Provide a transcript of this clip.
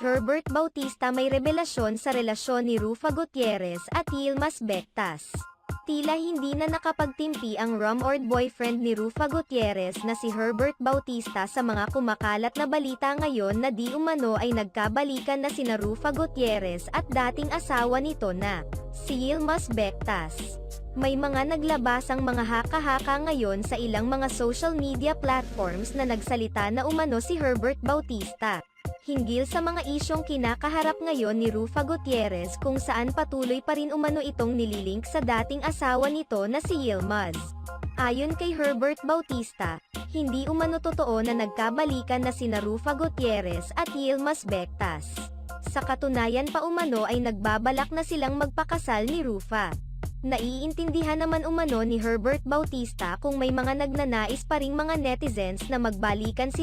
Herbert Bautista may revelasyon sa relasyon ni Rufa Gutierrez at Yilmaz Bectas. Tila hindi na nakapagtimpi ang rumored boyfriend ni Rufa Gutierrez na si Herbert Bautista sa mga kumakalat na balita ngayon na di umano ay nagkabalikan na sina Rufa Gutierrez at dating asawa nito na si Yilmaz Bectas. May mga naglabasang mga haka-haka ngayon sa ilang mga social media platforms na nagsalita na umano si Herbert Bautista hinggil sa mga isyong kinakaharap ngayon ni Rufa Gutierrez kung saan patuloy pa rin umano itong nililink sa dating asawa nito na si Yilmaz. Ayon kay Herbert Bautista, hindi umano totoo na nagkabalikan na sina Rufa Gutierrez at Yilmaz Bectas. Sa katunayan pa umano ay nagbabalak na silang magpakasal ni Rufa. Naiintindihan naman umano ni Herbert Bautista kung may mga nagnanais pa ring mga netizens na magbalikan sina